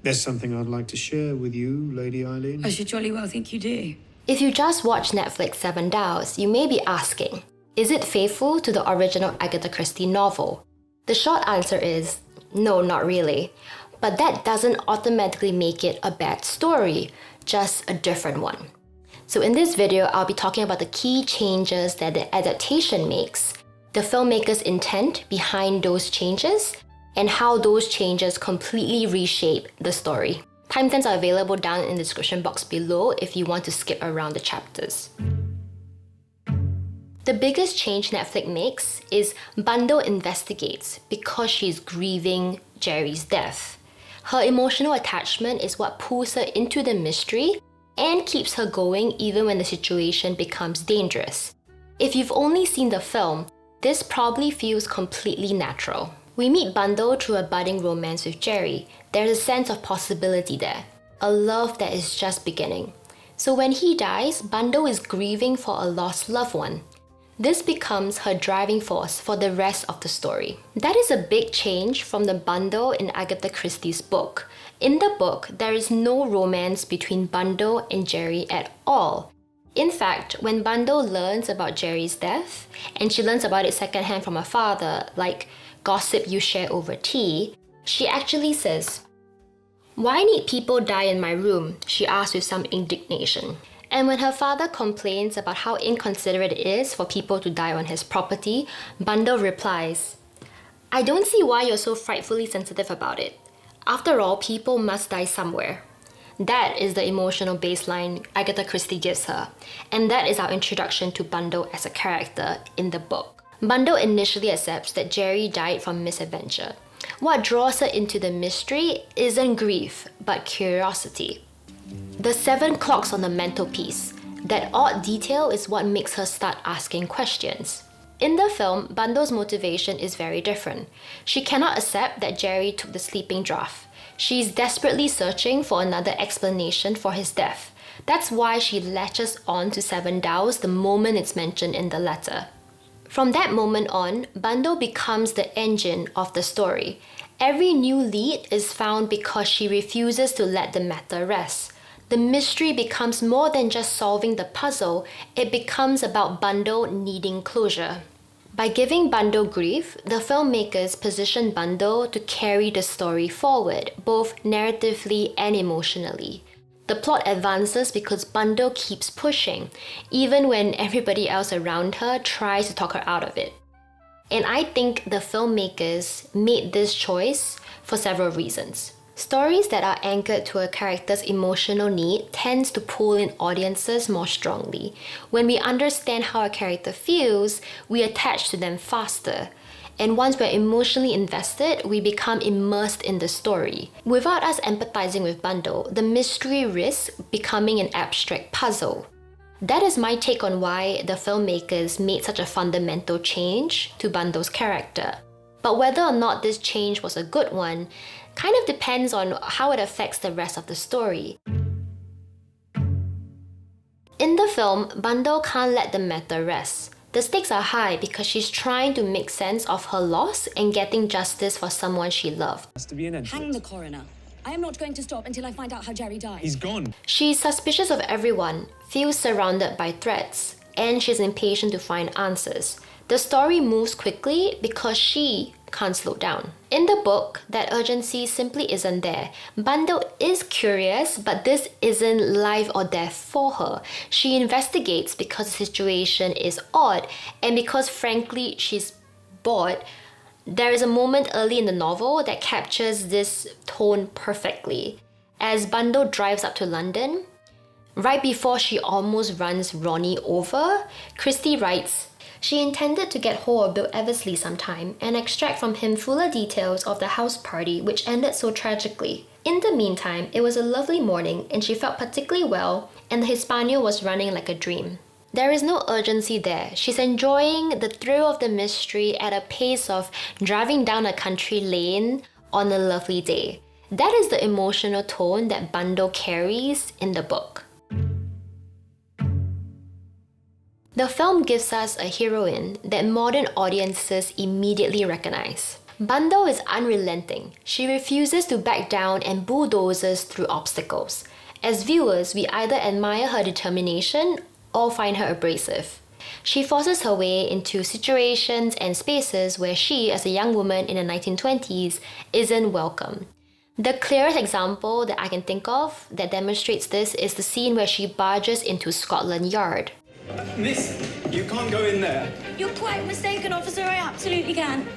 There's something I'd like to share with you, Lady Eileen. I should jolly well think you do. If you just watched Netflix 7 Dials, you may be asking, is it faithful to the original Agatha Christie novel? The short answer is, no, not really. But that doesn't automatically make it a bad story, just a different one. So in this video, I'll be talking about the key changes that the adaptation makes, the filmmaker's intent behind those changes, and how those changes completely reshape the story. Timestamps are available down in the description box below if you want to skip around the chapters. The biggest change Netflix makes is Bundle investigates because she's grieving Gerry's death. Her emotional attachment is what pulls her into the mystery and keeps her going even when the situation becomes dangerous. If you've only seen the film, this probably feels completely natural. We meet Bundle through a budding romance with Gerry. There's a sense of possibility there, a love that is just beginning. So when he dies, Bundle is grieving for a lost loved one. This becomes her driving force for the rest of the story. That is a big change from the Bundle in Agatha Christie's book. In the book, there is no romance between Bundle and Gerry at all. In fact, when Bundle learns about Gerry's death, and she learns about it secondhand from her father, like gossip you share over tea, she actually says, "Why need people die in my room?" she asks with some indignation. And when her father complains about how inconsiderate it is for people to die on his property, Bundle replies, "I don't see why you're so frightfully sensitive about it. After all, people must die somewhere." That is the emotional baseline Agatha Christie gives her, and that is our introduction to Bundle as a character in the book. Bundle initially accepts that Gerry died from misadventure. What draws her into the mystery isn't grief, but curiosity. The 7 clocks on the mantelpiece, that odd detail is what makes her start asking questions. In the film, Bundle's motivation is very different. She cannot accept that Gerry took the sleeping draught. She is desperately searching for another explanation for his death. That's why she latches on to 7 Dials the moment it's mentioned in the letter. From that moment on, Bundle becomes the engine of the story. Every new lead is found because she refuses to let the matter rest. The mystery becomes more than just solving the puzzle, it becomes about Bundle needing closure. By giving Bundle grief, the filmmakers position Bundle to carry the story forward, both narratively and emotionally. The plot advances because Bundle keeps pushing, even when everybody else around her tries to talk her out of it. And I think the filmmakers made this choice for several reasons. Stories that are anchored to a character's emotional need tends to pull in audiences more strongly. When we understand how a character feels, we attach to them faster. And once we're emotionally invested, we become immersed in the story. Without us empathizing with Bundle, the mystery risks becoming an abstract puzzle. That is my take on why the filmmakers made such a fundamental change to Bundle's character. But whether or not this change was a good one kind of depends on how it affects the rest of the story. In the film, Bundle can't let the matter rest. The stakes are high because she's trying to make sense of her loss and getting justice for someone she loved. Has to be an end. Hang the coroner. I am not going to stop until I find out how Gerry died. He's gone. She's suspicious of everyone, feels surrounded by threats, and she's impatient to find answers. The story moves quickly because she can't slow down. In the book, that urgency simply isn't there. Bundle is curious, but this isn't life or death for her. She investigates because the situation is odd, and because frankly she's bored. There is a moment early in the novel that captures this tone perfectly. As Bundle drives up to London, right before she almost runs Ronnie over, Christie writes, "She intended to get hold of Bill Eversley sometime and extract from him fuller details of the house party which ended so tragically. In the meantime, it was a lovely morning and she felt particularly well and the Hispaniola was running like a dream." There is no urgency there. She's enjoying the thrill of the mystery at a pace of driving down a country lane on a lovely day. That is the emotional tone that Bundle carries in the book. The film gives us a heroine that modern audiences immediately recognize. Bando is unrelenting. She refuses to back down and bulldozes through obstacles. As viewers, we either admire her determination or find her abrasive. She forces her way into situations and spaces where she, as a young woman in the 1920s, isn't welcome. The clearest example that I can think of that demonstrates this is the scene where she barges into Scotland Yard. Miss, you can't go in there. You're quite mistaken, officer. I absolutely can.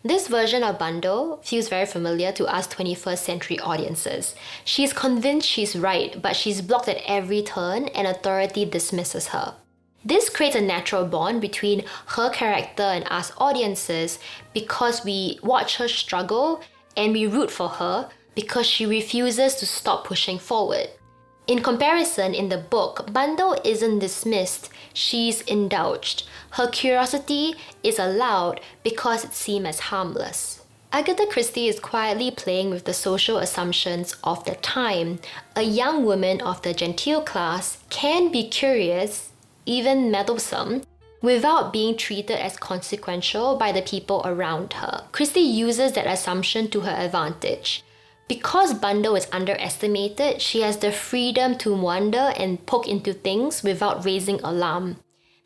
This version of Bando feels very familiar to us 21st century audiences. She's convinced she's right, but she's blocked at every turn and authority dismisses her. This creates a natural bond between her character and us audiences because we watch her struggle and we root for her because she refuses to stop pushing forward. In comparison, in the book, Bando isn't dismissed, she's indulged. Her curiosity is allowed because it seems as harmless. Agatha Christie is quietly playing with the social assumptions of the time. A young woman of the genteel class can be curious, even meddlesome, without being treated as consequential by the people around her. Christie uses that assumption to her advantage. Because Bando is underestimated, she has the freedom to wander and poke into things without raising alarm.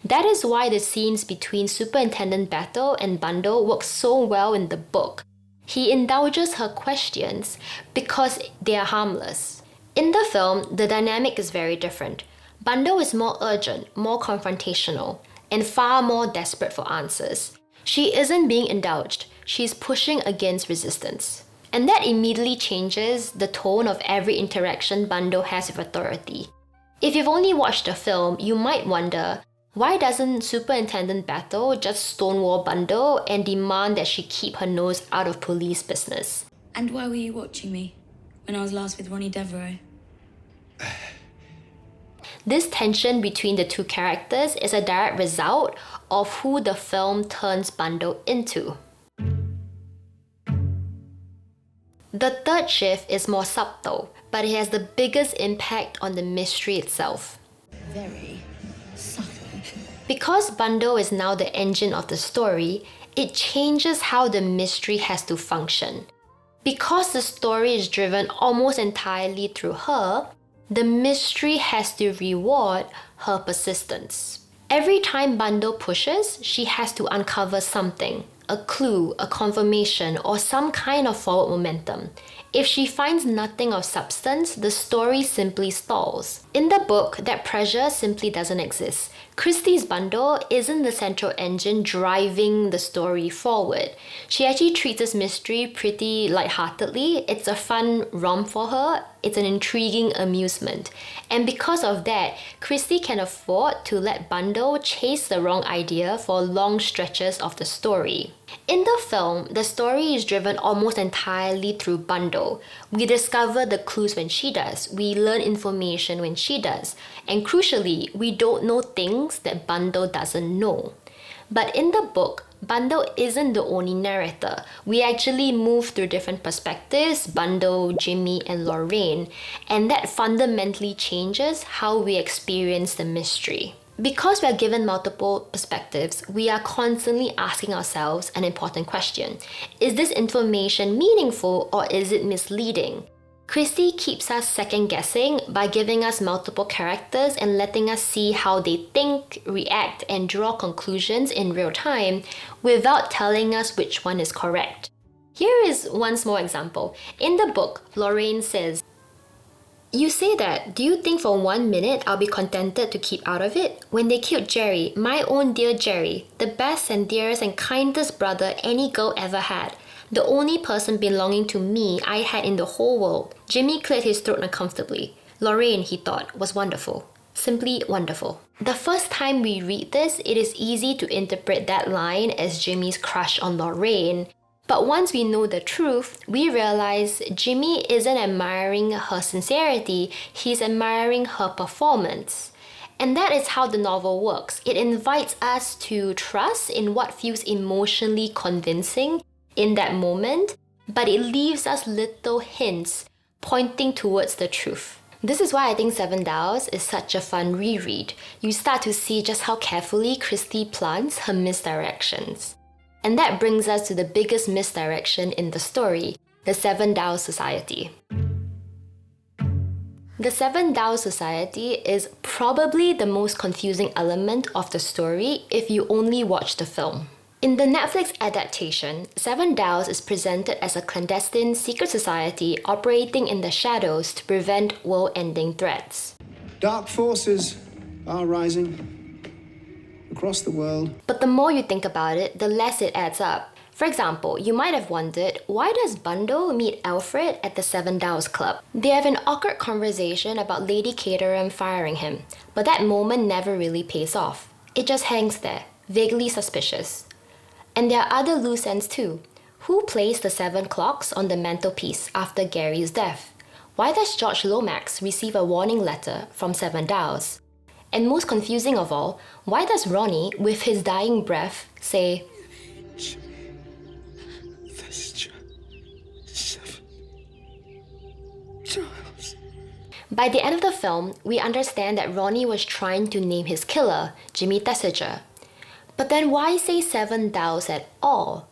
That is why the scenes between Superintendent Battle and Bando work so well in the book. He indulges her questions because they are harmless. In the film, the dynamic is very different. Bando is more urgent, more confrontational, and far more desperate for answers. She isn't being indulged, she's pushing against resistance. And that immediately changes the tone of every interaction Bando has with authority. If you've only watched the film, you might wonder, why doesn't Superintendent Battle just stonewall Bando and demand that she keep her nose out of police business? And why were you watching me when I was last with Ronnie Devereaux? This tension between the two characters is a direct result of who the film turns Bando into. The third shift is more subtle, but it has the biggest impact on the mystery itself. Very subtle. Because Bando is now the engine of the story, it changes how the mystery has to function. Because the story is driven almost entirely through her, the mystery has to reward her persistence. Every time Bando pushes, she has to uncover something. A clue, a confirmation, or some kind of forward momentum. If she finds nothing of substance, the story simply stalls. In the book, that pressure simply doesn't exist. Christie's Bando isn't the central engine driving the story forward. She actually treats this mystery pretty lightheartedly. It's a fun romp for her. It's an intriguing amusement. And because of that, Christie can afford to let Bando chase the wrong idea for long stretches of the story. In the film, the story is driven almost entirely through Bando. We discover the clues when she does, we learn information when she does, and crucially, we don't know things that Bando doesn't know. But in the book, Bando isn't the only narrator. We actually move through different perspectives, Bando, Jimmy, and Lorraine, and that fundamentally changes how we experience the mystery. Because we are given multiple perspectives, we are constantly asking ourselves an important question. Is this information meaningful or is it misleading? Christie keeps us second-guessing by giving us multiple characters and letting us see how they think, react, and draw conclusions in real time without telling us which one is correct. Here is one small example. In the book, Lorraine says, "You say that, do you think for 1 minute I'll be contented to keep out of it? When they killed Gerry, my own dear Gerry, the best and dearest and kindest brother any girl ever had, the only person belonging to me I had in the whole world." Jimmy cleared his throat uncomfortably. Lorraine, he thought, was wonderful. Simply wonderful. The first time we read this, it is easy to interpret that line as Jimmy's crush on Lorraine. But once we know the truth, we realize Jimmy isn't admiring her sincerity, he's admiring her performance. And that is how the novel works. It invites us to trust in what feels emotionally convincing in that moment, but it leaves us little hints pointing towards the truth. This is why I think Seven Dials is such a fun reread. You start to see just how carefully Christie plants her misdirections. And that brings us to the biggest misdirection in the story, the Seven Dao Society. The Seven Dao Society is probably the most confusing element of the story if you only watch the film. In the Netflix adaptation, Seven Daos is presented as a clandestine secret society operating in the shadows to prevent world-ending threats. Dark forces are rising across the world. But the more you think about it, the less it adds up. For example, you might have wondered, why does Bundle meet Alfred at the Seven Daos Club? They have an awkward conversation about Lady Caterham firing him, but that moment never really pays off. It just hangs there, vaguely suspicious. And there are other loose ends too. Who placed the 7 clocks on the mantelpiece after Gerry's death? Why does George Lomax receive a warning letter from Seven Daos? And most confusing of all, why does Ronnie, with his dying breath, say, By the end of the film, we understand that Ronnie was trying to name his killer, Jimmy Thesiger. But then why say 7 Daos at all?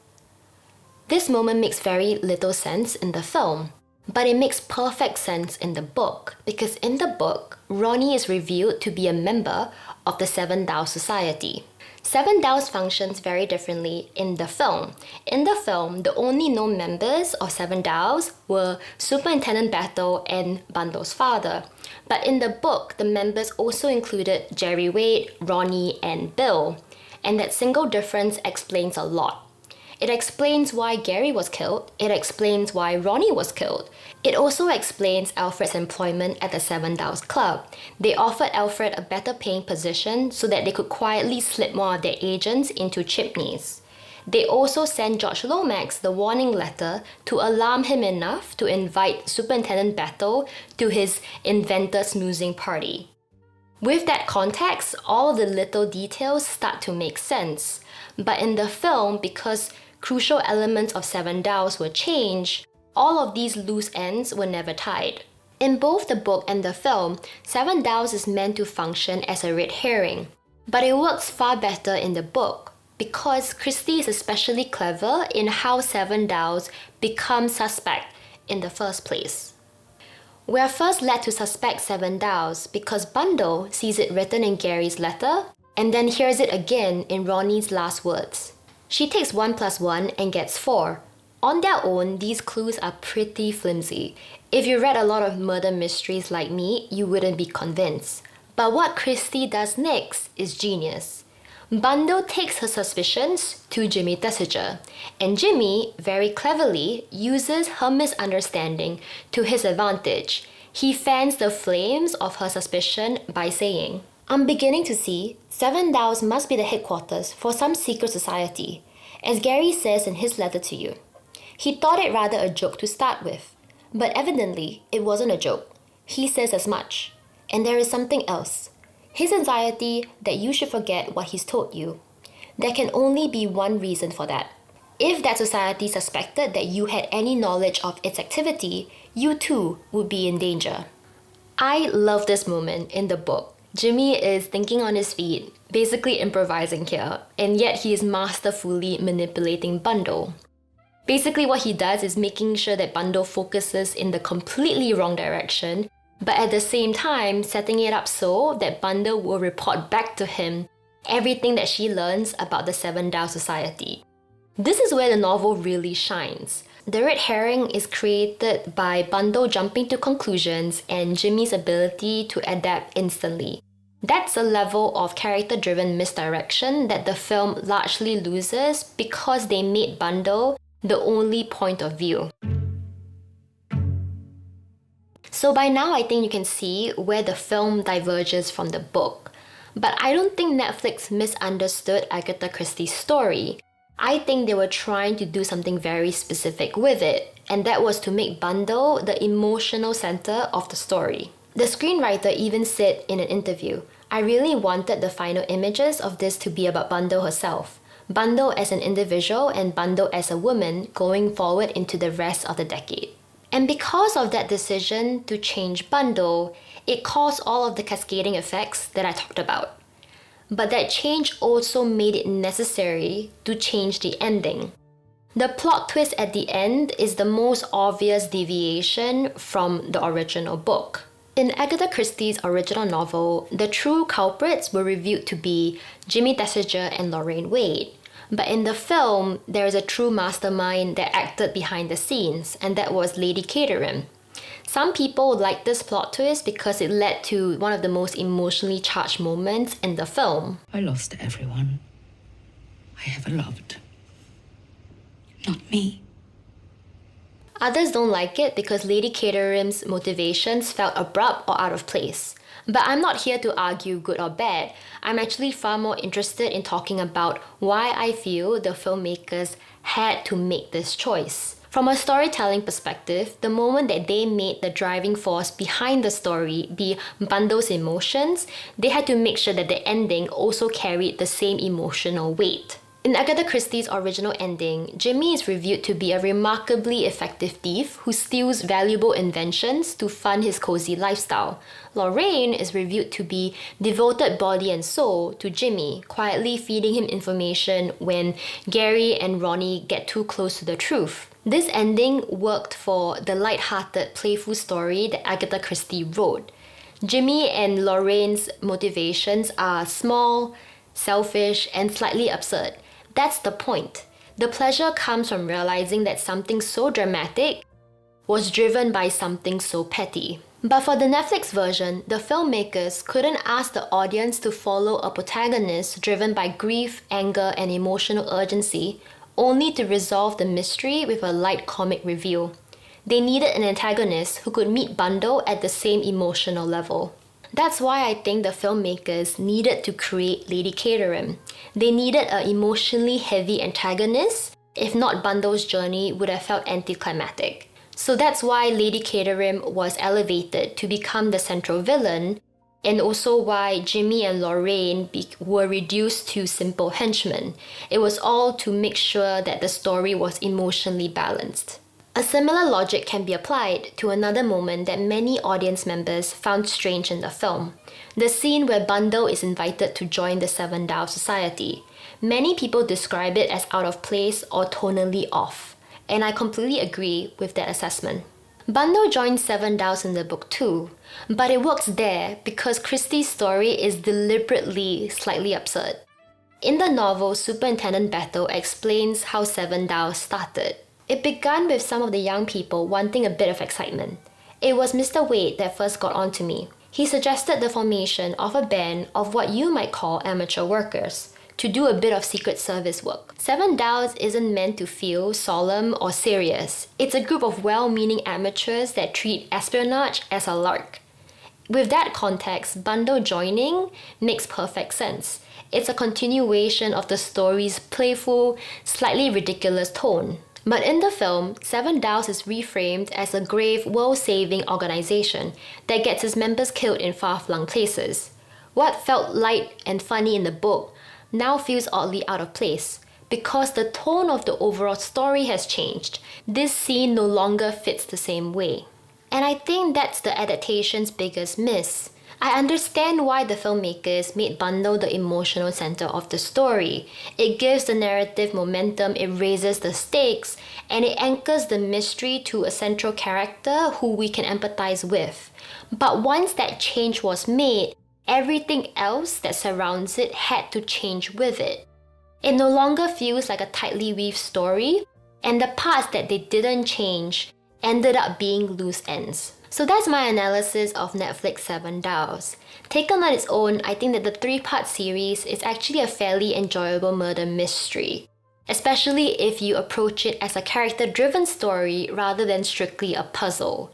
This moment makes very little sense in the film, but it makes perfect sense in the book, because in the book, Ronnie is revealed to be a member of the Seven Daos Society. Seven Daos functions very differently in the film. In the film, the only known members of Seven Daos were Superintendent Battle and Bundle's father. But in the book, the members also included Gerry Wade, Ronnie, and Bill. And that single difference explains a lot. It explains why Gerry was killed. It explains why Ronnie was killed. It also explains Alfred's employment at the Seven Daos Club. They offered Alfred a better paying position so that they could quietly slip more of their agents into chimneys. They also sent George Lomax the warning letter to alarm him enough to invite Superintendent Battle to his inventor snoozing party. With that context, all the little details start to make sense. But in the film, because crucial elements of Seven Daos were changed, all of these loose ends were never tied. In both the book and the film, Seven Daos is meant to function as a red herring. But it works far better in the book, because Christie is especially clever in how Seven Daos become suspect in the first place. We are first led to suspect Seven Daos because Bundle sees it written in Gerry's letter and then hears it again in Ronnie's last words. She takes 1 plus 1 and gets 4. On their own, these clues are pretty flimsy. If you read a lot of murder mysteries like me, you wouldn't be convinced. But what Christie does next is genius. Bundle takes her suspicions to Jimmy Thesiger, and Jimmy, very cleverly, uses her misunderstanding to his advantage. He fans the flames of her suspicion by saying, I'm beginning to see Seven Daos must be the headquarters for some secret society, as Gerry says in his letter to you. He thought it rather a joke to start with, but evidently it wasn't a joke. He says as much. And there is something else. His anxiety that you should forget what he's told you. There can only be one reason for that. If that society suspected that you had any knowledge of its activity, you too would be in danger. I love this moment in the book. Jimmy is thinking on his feet, basically improvising here, and yet he is masterfully manipulating Bundle. Basically what he does is making sure that Bundle focuses in the completely wrong direction, but at the same time setting it up so that Bundle will report back to him everything that she learns about the Seven Daos Society. This is where the novel really shines. The red herring is created by Bundle jumping to conclusions and Jimmy's ability to adapt instantly. That's a level of character-driven misdirection that the film largely loses because they made Bundle the only point of view. So by now, I think you can see where the film diverges from the book. But I don't think Netflix misunderstood Agatha Christie's story. I think they were trying to do something very specific with it, and that was to make Bundle the emotional center of the story. The screenwriter even said in an interview, I really wanted the final images of this to be about Bundle herself. Bundle as an individual and Bundle as a woman going forward into the rest of the decade. And because of that decision to change Bundle, it caused all of the cascading effects that I talked about. but that change also made it necessary to change the ending. The plot twist at the end is the most obvious deviation from the original book. In Agatha Christie's original novel, the true culprits were revealed to be Jimmy Thesiger and Lorraine Wade. But in the film, there is a true mastermind that acted behind the scenes, and that was Lady Caterham. Some people liked this plot twist because it led to one of the most emotionally charged moments in the film. I lost everyone I ever loved. Not me. Others don't like it because Lady Caterham's motivations felt abrupt or out of place. But I'm not here to argue good or bad. I'm actually far more interested in talking about why I feel the filmmakers had to make this choice. From a storytelling perspective, the moment that they made the driving force behind the story be Bundo's emotions, they had to make sure that the ending also carried the same emotional weight. In Agatha Christie's original ending, Jimmy is revealed to be a remarkably effective thief who steals valuable inventions to fund his cozy lifestyle. Lorraine is revealed to be devoted body and soul to Jimmy, quietly feeding him information when Gerry and Ronnie get too close to the truth. This ending worked for the light-hearted, playful story that Agatha Christie wrote. Jimmy and Lorraine's motivations are small, selfish, and slightly absurd. That's the point. The pleasure comes from realizing that something so dramatic was driven by something so petty. But for the Netflix version, the filmmakers couldn't ask the audience to follow a protagonist driven by grief, anger, and emotional urgency, only to resolve the mystery with a light comic reveal. They needed an antagonist who could meet Bundo at the same emotional level. That's why I think the filmmakers needed to create Lady Caterham. They needed an emotionally heavy antagonist. If not, Bundo's journey would have felt anticlimactic. So that's why Lady Caterham was elevated to become the central villain, and also why Jimmy and Lorraine were reduced to simple henchmen. It was all to make sure that the story was emotionally balanced. A similar logic can be applied to another moment that many audience members found strange in the film. The scene where Bundo is invited to join the Seven Dial Society. Many people describe it as out of place or tonally off, and I completely agree with that assessment. Bundo joins Seven Dials in the book too, but it works there because Christie's story is deliberately slightly absurd. In the novel, Superintendent Battle explains how Seven Dials started. It began with some of the young people wanting a bit of excitement. It was Mr. Wade that first got on to me. He suggested the formation of a band of what you might call amateur workers to do a bit of secret service work. Seven Dials isn't meant to feel solemn or serious. It's a group of well-meaning amateurs that treat espionage as a lark. With that context, Bundo joining makes perfect sense. It's a continuation of the story's playful, slightly ridiculous tone. But in the film, Seven Dials is reframed as a grave, world-saving organization that gets its members killed in far-flung places. What felt light and funny in the book now feels oddly out of place because the tone of the overall story has changed. This scene no longer fits the same way. And I think that's the adaptation's biggest miss. I understand why the filmmakers made Bundo the emotional center of the story. It gives the narrative momentum, it raises the stakes, and it anchors the mystery to a central character who we can empathize with. But once that change was made, everything else that surrounds it had to change with it. It no longer feels like a tightly weaved story, and the parts that they didn't change ended up being loose ends. So that's my analysis of Netflix Seven Dials. Taken on its own, I think that the 3-part series is actually a fairly enjoyable murder mystery, especially if you approach it as a character-driven story rather than strictly a puzzle.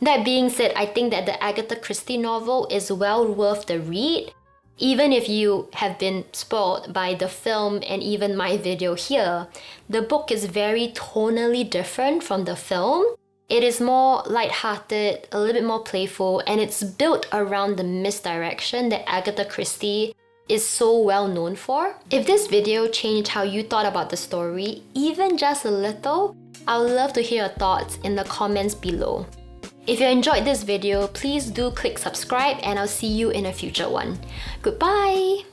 That being said, I think that the Agatha Christie novel is well worth the read, even if you have been spoiled by the film and even my video here. The book is very tonally different from the film. It is more light-hearted, a little bit more playful, and it's built around the misdirection that Agatha Christie is so well known for. If this video changed how you thought about the story, even just a little, I would love to hear your thoughts in the comments below. If you enjoyed this video, please do click subscribe and I'll see you in a future one. Goodbye!